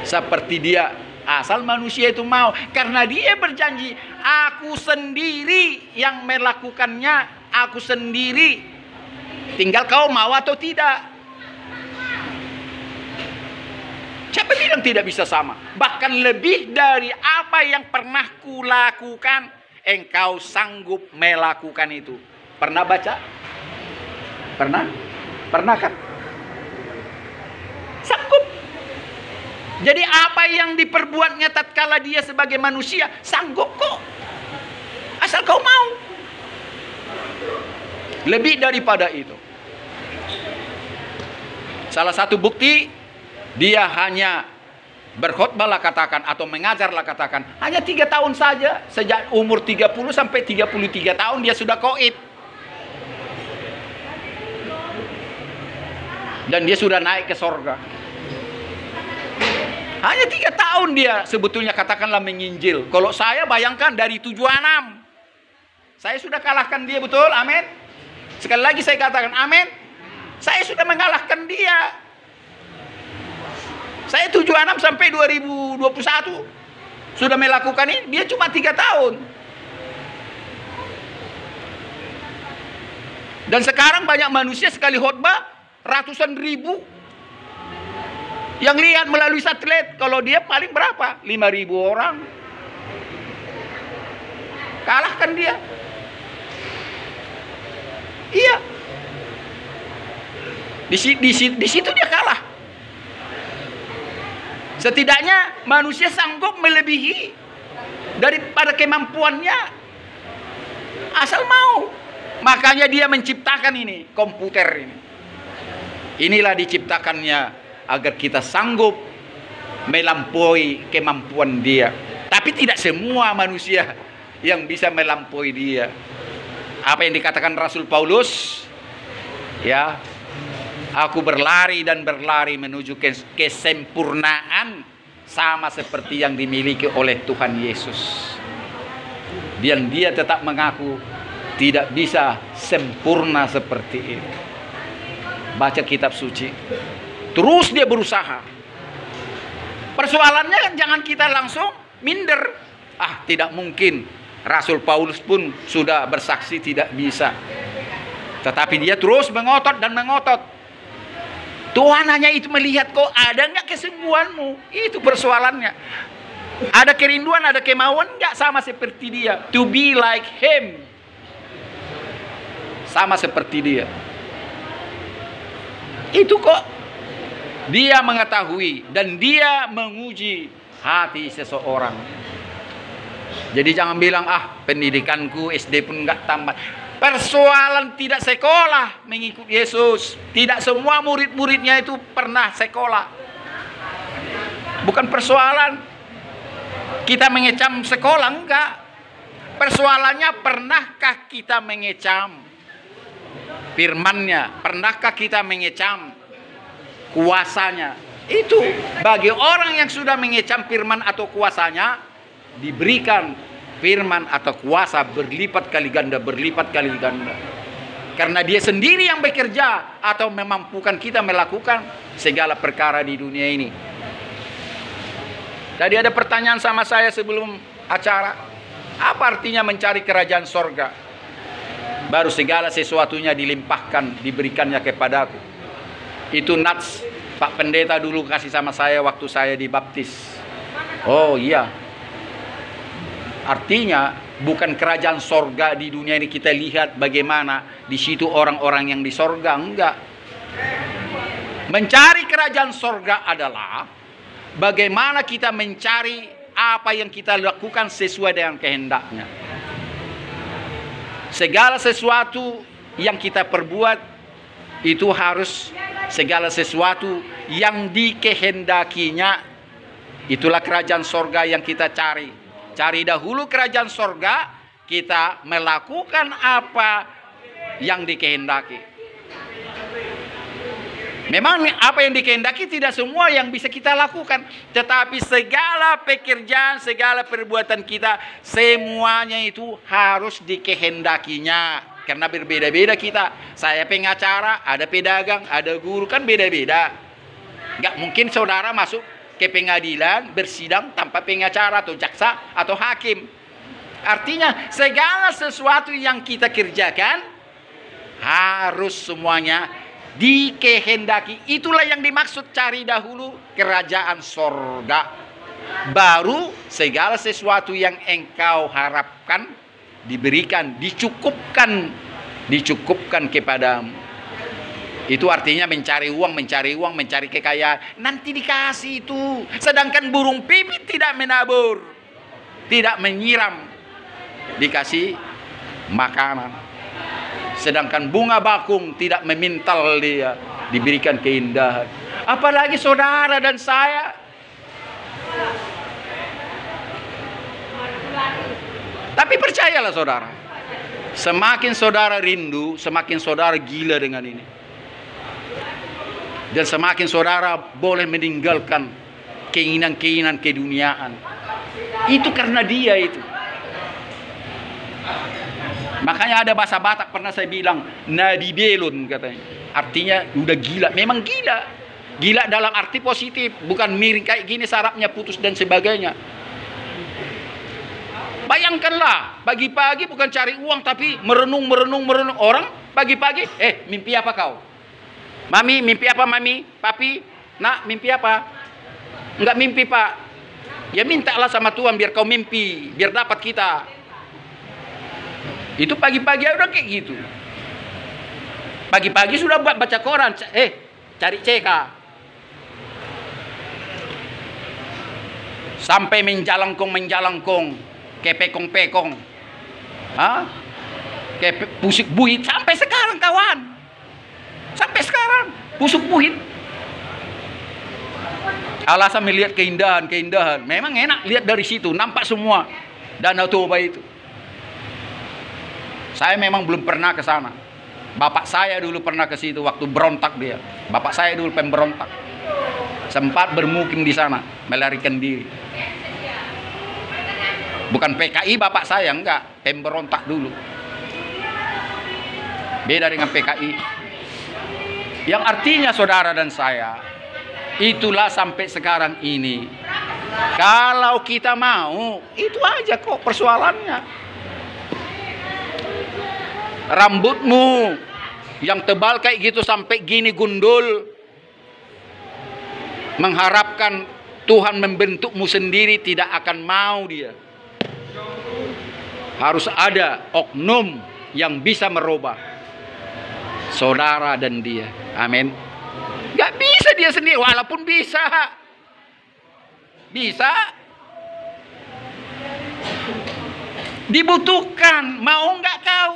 Seperti dia. Asal manusia itu mau. Karena dia berjanji, aku sendiri yang melakukannya. Aku sendiri. Tinggal kau mau atau tidak. Siapa bilang tidak bisa sama? Bahkan lebih dari apa yang pernah kulakukan, engkau sanggup melakukan itu. Pernah baca? Pernah? Pernah kan? Sanggup. Jadi apa yang diperbuatnya tatkala dia sebagai manusia, sanggup kok. Asal kau mau. Lebih daripada itu. Salah satu bukti, dia hanya berkhotbahlah katakan, atau mengajarlah katakan, hanya 3 tahun saja. Sejak umur 30 sampai 33 tahun dia sudah koid. Dan dia sudah naik ke sorga. Hanya 3 tahun dia sebetulnya katakanlah menginjil. Kalau saya bayangkan dari 76. Saya sudah kalahkan dia, betul? Amin. Sekali lagi saya katakan amin. Saya sudah mengalahkan dia. Saya 76 sampai 2021. Sudah melakukan ini. Dia cuma 3 tahun. Dan sekarang banyak manusia sekali khotbah ratusan ribu. Yang lihat melalui satelit, kalau dia paling berapa? 5.000 orang. Kalahkan dia. Iya. Di situ dia kalah. Setidaknya manusia sanggup melebihi daripada kemampuannya. Asal mau. Makanya dia menciptakan ini, komputer ini. Inilah diciptakannya agar kita sanggup melampaui kemampuan dia. Tapi tidak semua manusia yang bisa melampaui dia. Apa yang dikatakan Rasul Paulus? Ya, aku berlari dan berlari menuju kesempurnaan sama seperti yang dimiliki oleh Tuhan Yesus. Dan dia tetap mengaku tidak bisa sempurna seperti itu. Baca kitab suci. Terus dia berusaha. Persoalannya kan jangan kita langsung minder. Ah, tidak mungkin. Rasul Paulus pun sudah bersaksi tidak bisa. Tetapi dia terus mengotot dan mengotot. Tuhan hanya itu melihat kok ada nggak kesembuhanmu. Itu persoalannya. Ada kerinduan, ada kemauan nggak sama seperti dia. To be like him. Sama seperti dia. Itu kok. Dia mengetahui dan dia menguji hati seseorang. Jadi jangan bilang, ah pendidikanku SD pun nggak tambah. Persoalan tidak sekolah mengikut Yesus. Tidak semua murid-muridnya itu pernah sekolah. Bukan persoalan kita mengecam sekolah, enggak. Persoalannya pernahkah kita mengecam firman-Nya? Pernahkah kita mengecam kuasanya? Itu bagi orang yang sudah mengecam firman atau kuasanya, diberikan firman atau kuasa berlipat kali ganda, berlipat kali ganda. Karena dia sendiri yang bekerja atau memampukan kita melakukan segala perkara di dunia ini. Tadi ada pertanyaan sama saya sebelum acara. Apa artinya mencari kerajaan sorga? Baru segala sesuatunya dilimpahkan, diberikannya kepadaku. Itu nats Pak Pendeta dulu kasih sama saya waktu saya dibaptis. Oh iya. Artinya bukan kerajaan sorga di dunia ini kita lihat bagaimana di situ orang-orang yang di sorga, enggak. Mencari kerajaan sorga adalah bagaimana kita mencari apa yang kita lakukan sesuai dengan kehendaknya. Segala sesuatu yang kita perbuat itu harus segala sesuatu yang dikehendakinya. Itulah kerajaan sorga yang kita cari. Cari dahulu kerajaan sorga, kita melakukan apa yang dikehendaki. Memang apa yang dikehendaki tidak semua yang bisa kita lakukan. Tetapi segala pekerjaan, segala perbuatan kita, semuanya itu harus dikehendakinya. Karena berbeda-beda kita. Saya pengacara, ada pedagang, ada guru, kan beda-beda. Gak mungkin saudara masuk ke pengadilan bersidang tanpa pengacara atau jaksa atau hakim. Artinya segala sesuatu yang kita kerjakan harus semuanya dikehendaki. Itulah yang dimaksud cari dahulu kerajaan sorga. Baru segala sesuatu yang engkau harapkan diberikan, dicukupkan kepadamu. Itu artinya mencari uang, mencari kekayaan. Nanti dikasih itu. Sedangkan burung pipit tidak menabur, tidak menyiram, dikasih makanan. Sedangkan bunga bakung tidak memintal dia, diberikan keindahan. Apalagi saudara dan saya. Tapi percayalah saudara, semakin saudara rindu, semakin saudara gila dengan ini. Dan semakin saudara boleh meninggalkan keinginan-keinginan keduniaan. Itu karena dia itu. Makanya ada bahasa Batak pernah saya bilang, nadi belon katanya. Artinya udah gila, memang gila. Gila dalam arti positif, bukan miring kayak gini sarafnya putus dan sebagainya. Bayangkanlah, pagi-pagi bukan cari uang tapi merenung. Orang pagi-pagi, mimpi apa kau? Mami, mimpi apa mami? Papi, nak, mimpi apa? Enggak mimpi pak. Ya mintalah sama Tuhan biar kau mimpi, biar dapat kita. Itu pagi-pagi udah kayak gitu. Pagi-pagi sudah buat baca koran, cari CK. Sampai menjalangkong, kepekong-pekong. Kayak pusik buit sampai sekarang kawan. Sampai sekarang pusuk buit. Alasan melihat keindahan. Memang enak lihat dari situ, nampak semua Danau Toba itu. Saya memang belum pernah ke sana. Bapak saya dulu pernah ke situ waktu berontak dia. Bapak saya dulu pemberontak. Sempat bermukim di sana, melarikan diri. Bukan PKI bapak saya, enggak, pemberontak dulu. Beda dengan PKI. Yang artinya saudara dan saya, itulah sampai sekarang ini. Kalau kita mau, itu aja kok persoalannya. Rambutmu yang tebal kayak gitu sampai gini gundul, mengharapkan Tuhan membentukmu sendiri, tidak akan mau dia. Harus ada oknum yang bisa merubah saudara dan dia. Amin. Gak bisa dia sendiri, walaupun bisa. Dibutuhkan, mau nggak kau?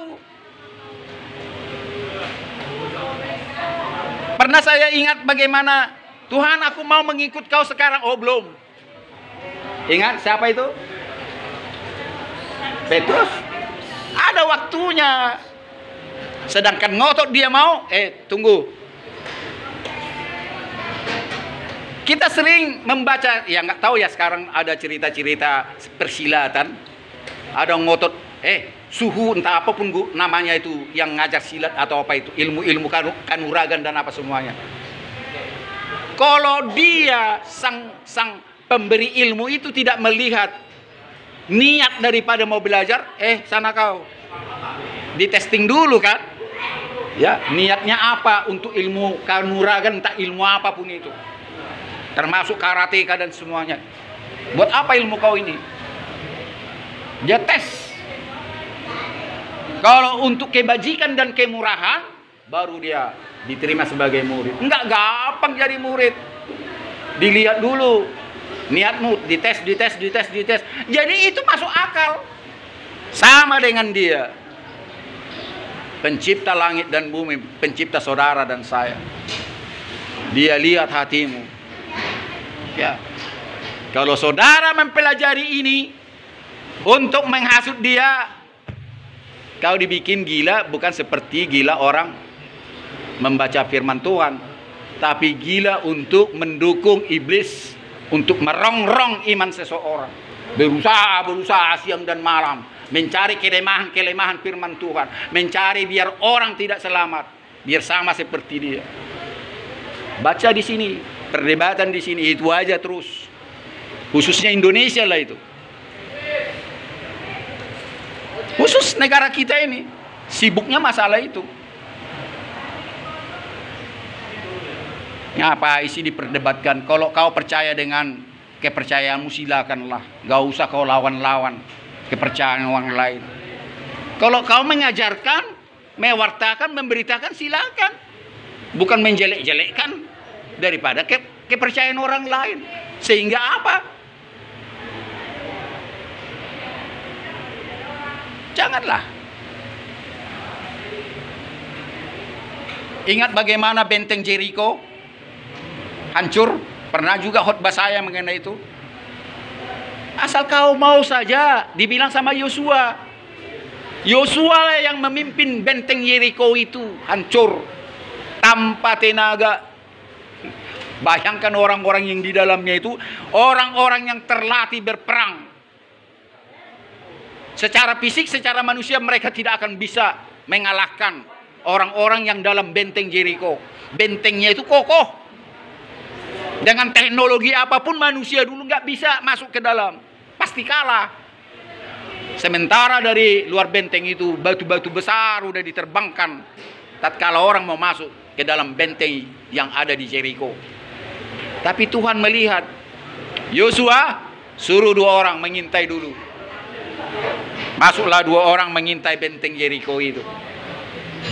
Pernah saya ingat bagaimana Tuhan, aku mau mengikut kau sekarang. Oh belum. Ingat siapa itu? Petrus. Ada waktunya. Sedangkan ngotot dia mau, tunggu. Kita sering membaca, ya nggak tahu ya, sekarang ada cerita-cerita persilatan. Ada ngotot, suhu entah apapun namanya itu, yang ngajar silat atau apa itu, ilmu-ilmu kanuragan dan apa semuanya. Kalau dia sang pemberi ilmu itu tidak melihat niat daripada mau belajar, sana kau ditesting dulu kan, ya niatnya apa untuk ilmu kanuragan, entah ilmu apapun itu, termasuk karateka dan semuanya. Buat apa ilmu kau ini? Dia tes. Kalau untuk kebajikan dan kemurahan, baru dia diterima sebagai murid. Enggak gampang jadi murid. Dilihat dulu niatmu, dites. Jadi itu masuk akal. Sama dengan dia, pencipta langit dan bumi, pencipta saudara dan saya. Dia lihat hatimu. Ya. Kalau saudara mempelajari ini untuk menghasut dia, kau dibikin gila, bukan seperti gila orang membaca firman Tuhan, tapi gila untuk mendukung iblis, untuk merongrong iman seseorang. Berusaha siang dan malam, mencari kelemahan firman Tuhan, mencari biar orang tidak selamat, biar sama seperti dia. Baca di sini, perdebatan di sini, itu aja terus. Khususnya Indonesia lah itu. Khusus negara kita ini sibuknya masalah itu. Ngapa isi diperdebatkan? Kalau kau percaya dengan kepercayaanmu, silakanlah. Gak usah kau lawan-lawan kepercayaan orang lain. Kalau kau mengajarkan, mewartakan, memberitakan, silakan. Bukan menjelek-jelekkan daripada kepercayaan orang lain. Sehingga apa? Janganlah. Ingat bagaimana benteng Jericho hancur? Pernah juga khotbah saya mengenai itu. Asal kau mau saja, dibilang sama Yosua. Yosua lah yang memimpin benteng Jericho itu hancur tanpa tenaga. Bayangkan orang-orang yang di dalamnya itu orang-orang yang terlatih berperang. Secara fisik, secara manusia mereka tidak akan bisa mengalahkan orang-orang yang dalam benteng Jericho. Bentengnya itu kokoh. Dengan teknologi apapun manusia dulu nggak bisa masuk ke dalam. Pasti kalah. Sementara dari luar benteng itu batu-batu besar udah diterbangkan. Tatkala orang mau masuk ke dalam benteng yang ada di Jericho. Tapi Tuhan melihat, Yosua suruh 2 orang mengintai dulu. Masuklah 2 orang mengintai benteng Jericho itu.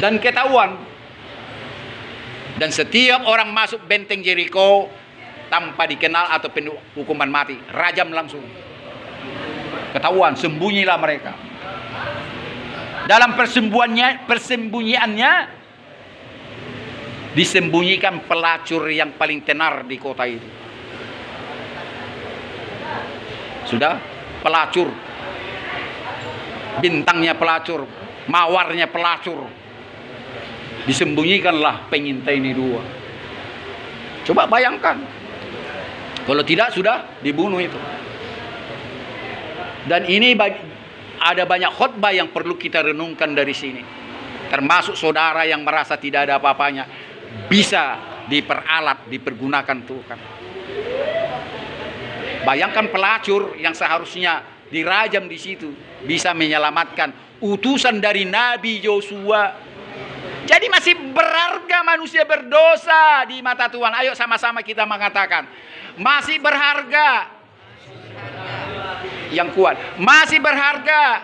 Dan ketahuan. Dan setiap orang masuk benteng Jericho tanpa dikenal atau penuh hukuman mati, rajam langsung. Ketahuan, sembunyilah mereka. Dalam persembunyiannya disembunyikan pelacur yang paling tenar di kota itu. Sudah, pelacur. Bintangnya pelacur, mawarnya pelacur. Disembunyikanlah pengintai ini 2. Coba bayangkan. Kalau tidak sudah dibunuh itu. Dan ini ada banyak khotbah yang perlu kita renungkan dari sini. Termasuk saudara yang merasa tidak ada apa-apanya, bisa diperalat, dipergunakan Tuhan. Bayangkan pelacur yang seharusnya dirajam di situ bisa menyelamatkan utusan dari Nabi Yosua. Jadi masih berharga manusia berdosa di mata Tuhan. Ayo sama-sama kita mengatakan, masih berharga. Yang kuat, masih berharga.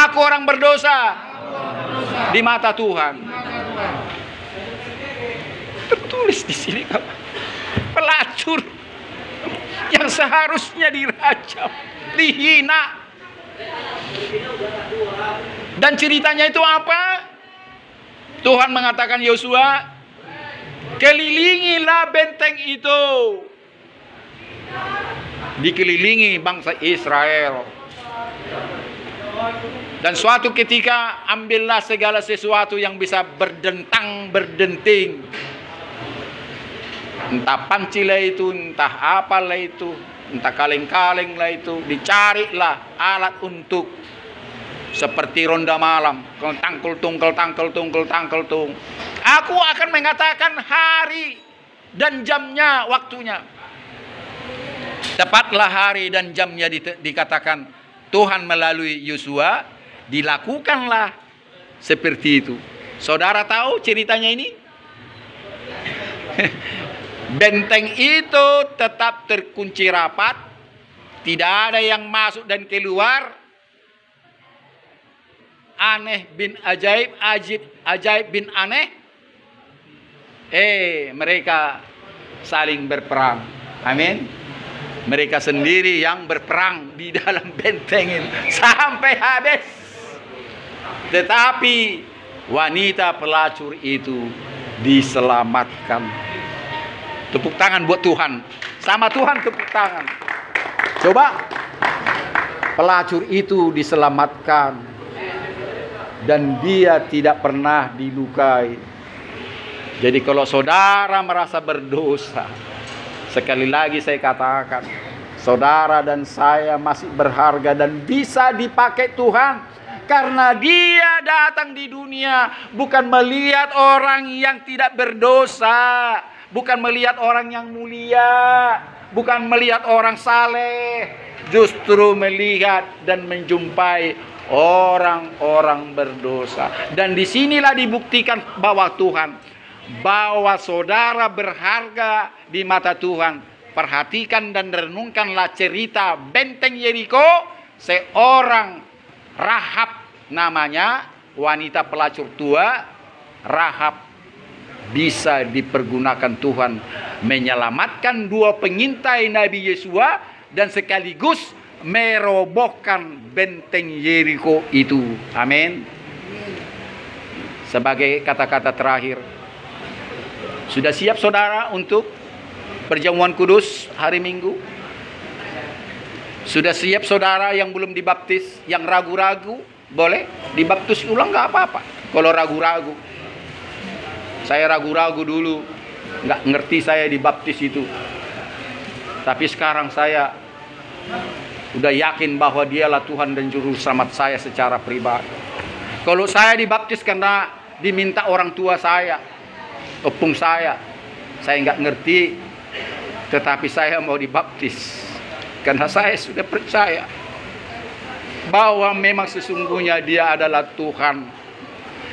Aku orang berdosa di mata Tuhan. Tertulis di sini, pelacur yang seharusnya dirajam, dihina. Dan ceritanya itu apa? Tuhan mengatakan Yosua, kelilingilah benteng itu. Dikelilingi bangsa Israel. Dan suatu ketika ambillah segala sesuatu yang bisa berdentang, berdenting. Entah panci lah itu, entah apalah itu, entah kaleng-kaleng lah itu, dicarilah alat untuk seperti ronda malam. Tangkel tung. Aku akan mengatakan hari dan jamnya, waktunya. Tepatlah hari dan jamnya dikatakan Tuhan melalui Yosua, dilakukanlah seperti itu. Saudara tahu ceritanya ini? Benteng itu tetap terkunci rapat, tidak ada yang masuk dan keluar. Aneh bin ajaib, ajaib bin aneh. Mereka saling berperang. Amin. Mereka sendiri yang berperang di dalam benteng ini sampai habis. Tetapi wanita pelacur itu diselamatkan. Tepuk tangan buat Tuhan. Sama Tuhan tepuk tangan. Coba. Pelacur itu diselamatkan. Dan dia tidak pernah dilukai. Jadi kalau saudara merasa berdosa, sekali lagi saya katakan, saudara dan saya masih berharga dan bisa dipakai Tuhan. Karena dia datang di dunia bukan melihat orang yang tidak berdosa, bukan melihat orang yang mulia, bukan melihat orang saleh, justru melihat dan menjumpai orang-orang berdosa. Dan disinilah dibuktikan bahwa Tuhan, bahwa saudara berharga di mata Tuhan. Perhatikan dan renungkanlah cerita benteng Yeriko. Seorang Rahab namanya, wanita pelacur tua. Rahab bisa dipergunakan Tuhan menyelamatkan dua pengintai Nabi Yosua dan sekaligus merobohkan benteng Yeriko itu. Amin. Sebagai kata-kata terakhir, sudah siap saudara untuk perjamuan kudus hari Minggu? Sudah siap saudara yang belum dibaptis, yang ragu-ragu? Boleh dibaptis ulang, nggak apa-apa. Kalau ragu-ragu, saya ragu-ragu dulu, nggak ngerti saya dibaptis itu. Tapi sekarang saya udah yakin bahwa dialah Tuhan dan Juru Selamat saya secara pribadi. Kalau saya dibaptis karena diminta orang tua saya, opung saya nggak ngerti. Tetapi saya mau dibaptis karena saya sudah percaya bahwa memang sesungguhnya Dia adalah Tuhan.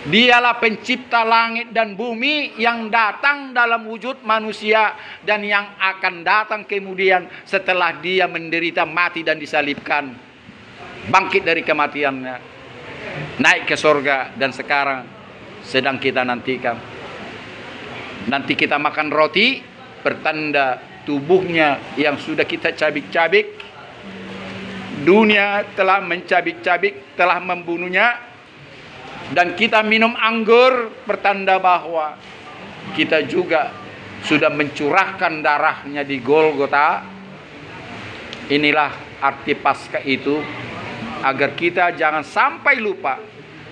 Dialah pencipta langit dan bumi yang datang dalam wujud manusia dan yang akan datang kemudian setelah Dia menderita, mati dan disalibkan, bangkit dari kematiannya, naik ke sorga, dan sekarang sedang kita nantikan. Nanti kita makan roti pertanda tubuhnya yang sudah kita cabik-cabik. Dunia telah mencabik-cabik, telah membunuhnya. Dan kita minum anggur pertanda bahwa kita juga sudah mencurahkan darahnya di Golgota. Inilah arti Paskah itu, agar kita jangan sampai lupa.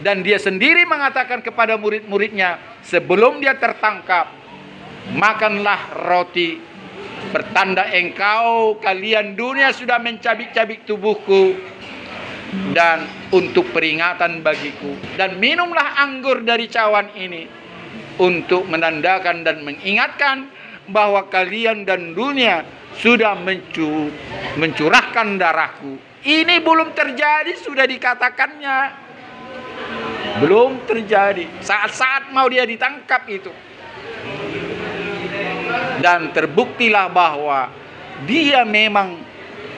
Dan Dia sendiri mengatakan kepada murid-muridnya sebelum Dia tertangkap, makanlah roti pertanda kalian dunia sudah mencabik-cabik tubuhku dan untuk peringatan bagiku, dan minumlah anggur dari cawan ini untuk menandakan dan mengingatkan bahwa kalian dan dunia sudah mencurahkan darahku. Ini belum terjadi, sudah dikatakannya belum terjadi saat-saat mau Dia ditangkap itu. Dan terbuktilah bahwa Dia memang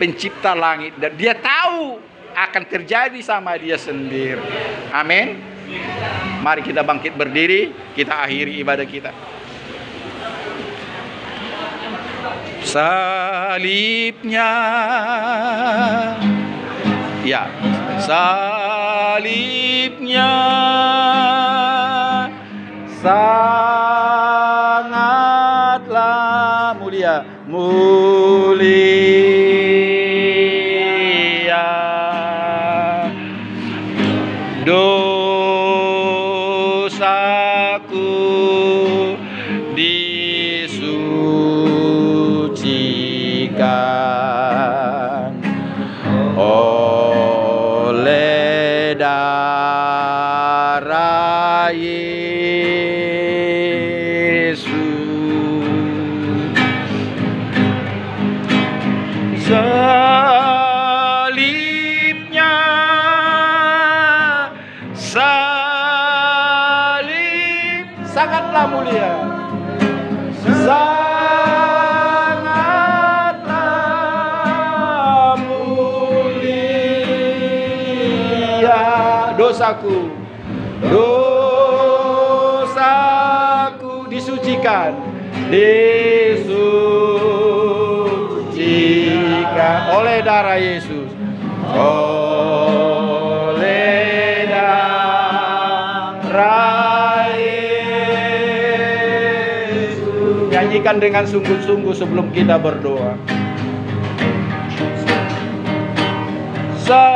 pencipta langit dan Dia tahu akan terjadi sama Dia sendiri. Amin. Mari kita bangkit berdiri, kita akhiri ibadah kita. Salibnya, ya, salibnya sangatlah mulia, dosaku disudutkan salibnya, salib sangatlah mulia, sangatlah mulia. Dosaku disucikan, oleh darah Yesus, oleh darah Yesus. Nyanyikan dengan sungguh-sungguh sebelum kita berdoa. Salibnya,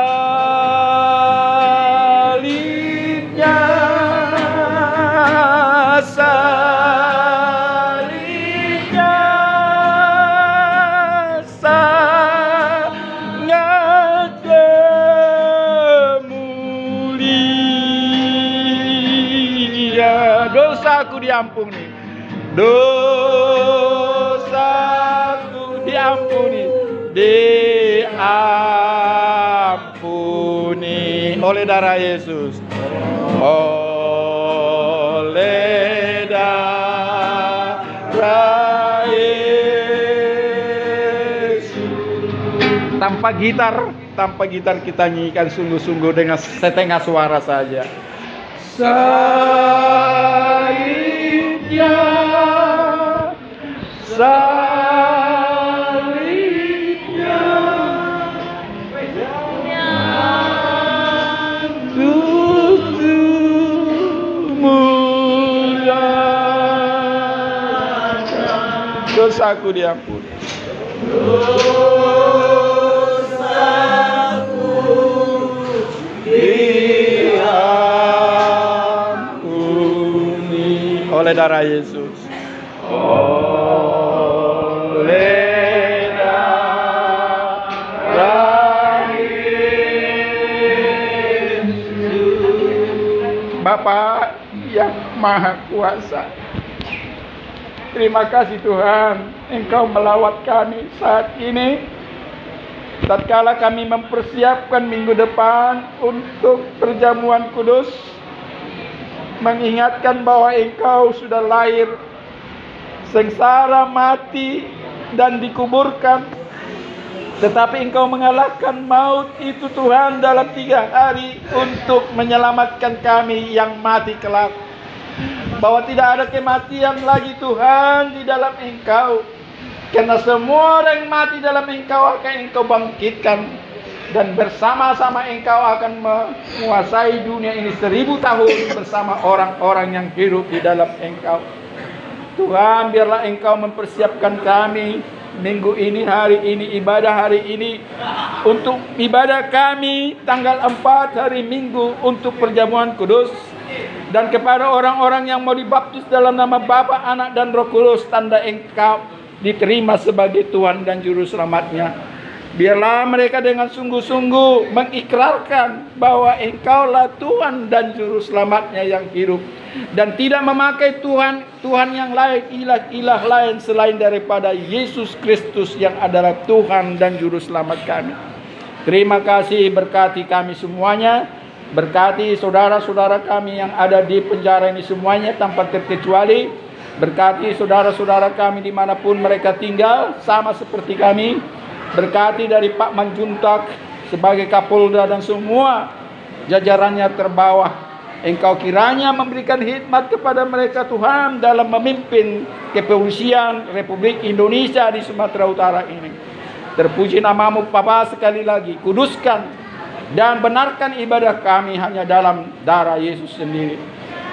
salibnya sangat mulia. Dosaku diampuni, dosaku diampuni, diampuni oleh darah Yesus, oleh darah Yesus. Tanpa gitar kita nyanyikan sungguh-sungguh dengan setengah suara saja. Salibnya, salibnya, mulia. Dosaku diampuni, dosaku diampuni oleh darah Yesus, oleh darah Yesus. Bapa yang Maha Kuasa, terima kasih Tuhan, Engkau melawat kami saat ini, tatkala kami mempersiapkan minggu depan untuk perjamuan kudus, mengingatkan bahwa Engkau sudah lahir, sengsara, mati, dan dikuburkan. Tetapi Engkau mengalahkan maut itu Tuhan dalam 3 hari untuk menyelamatkan kami yang mati kelak. Bahwa tidak ada kematian lagi Tuhan di dalam Engkau. Karena semua orang yang mati dalam Engkau akan Engkau bangkitkan. Dan bersama-sama Engkau akan menguasai dunia ini 1000 tahun bersama orang-orang yang hidup di dalam Engkau. Tuhan, biarlah Engkau mempersiapkan kami minggu ini, hari ini, ibadah hari ini, untuk ibadah kami tanggal 4 hari Minggu untuk perjamuan kudus. Dan kepada orang-orang yang mau dibaptis dalam nama Bapa, Anak, dan Roh Kudus, tanda Engkau diterima sebagai Tuhan dan Juru Selamatnya. Biarlah mereka dengan sungguh-sungguh mengikrarkan bahwa Engkaulah Tuhan dan Juru Selamatnya yang hidup, dan tidak memakai Tuhan yang lain, ilah lain selain daripada Yesus Kristus yang adalah Tuhan dan Juru Selamat kami. Terima kasih, berkati kami semuanya, berkati saudara-saudara kami yang ada di penjara ini semuanya tanpa terkecuali, berkati saudara-saudara kami dimanapun mereka tinggal sama seperti kami. Berkati dari Pak Manjuntak sebagai Kapolda dan semua jajarannya terbawah. Engkau kiranya memberikan hikmat kepada mereka Tuhan dalam memimpin kepolisian Republik Indonesia di Sumatera Utara ini. Terpuji namamu Bapa, sekali lagi kuduskan dan benarkan ibadah kami hanya dalam darah Yesus sendiri.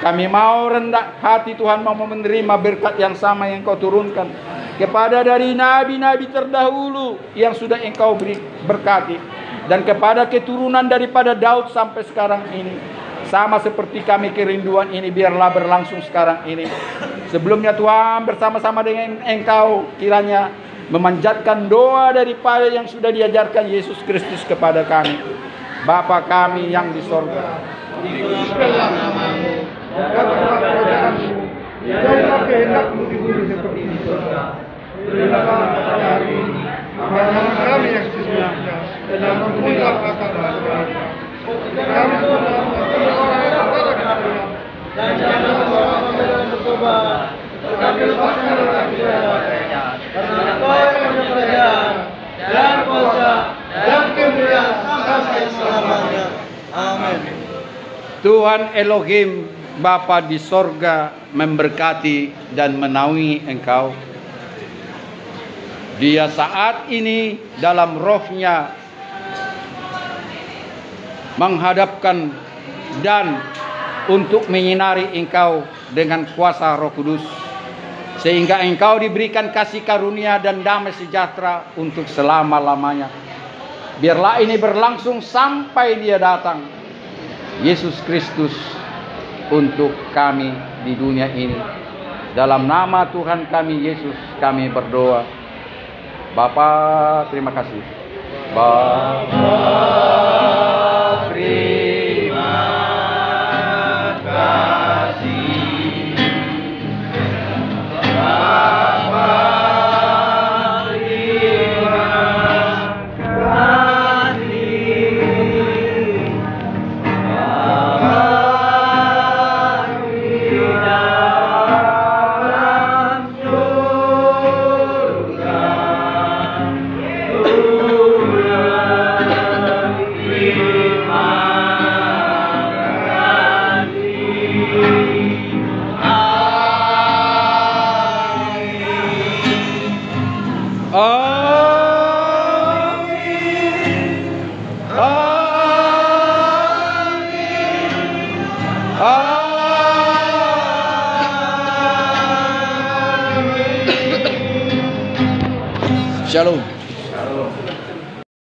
Kami mau rendah hati Tuhan, mau menerima berkat yang sama yang Kau turunkan kepada dari nabi-nabi terdahulu yang sudah Engkau beri berkati, dan kepada keturunan daripada Daud sampai sekarang ini. Sama seperti kami kerinduan ini biarlah berlangsung sekarang ini. Sebelumnya Tuhan, bersama-sama dengan Engkau kiranya memanjatkan doa daripada yang sudah diajarkan Yesus Kristus kepada kami. Bapa kami yang di sorga, dikuduskanlah namamu, datanglah kerajaanmu, jadilah kehendak-Mu di bumi seperti di surga. Berilah kami pada hari ini makanan kami yang Dan jangan membawa kami dalam bertobat, tetapi lepaskan dari kami jahat. Karena Engkau yang punya kerajaan dan kuasa dan kemuliaan sampai selamanya. Amin. Tuhan Elohim Bapa di sorga memberkati dan menaungi engkau. Dia saat ini dalam rohnya menghadapkan dan untuk menyinari engkau dengan kuasa Roh Kudus, sehingga engkau diberikan kasih karunia dan damai sejahtera untuk selama-lamanya. Biarlah ini berlangsung sampai Dia datang, Yesus Kristus, untuk kami di dunia ini. Dalam nama Tuhan kami Yesus kami berdoa. Bapa, terima kasih. Bapa, terima kasih. Bapa, terima kasih. Bapa di dalam surga, Shalom.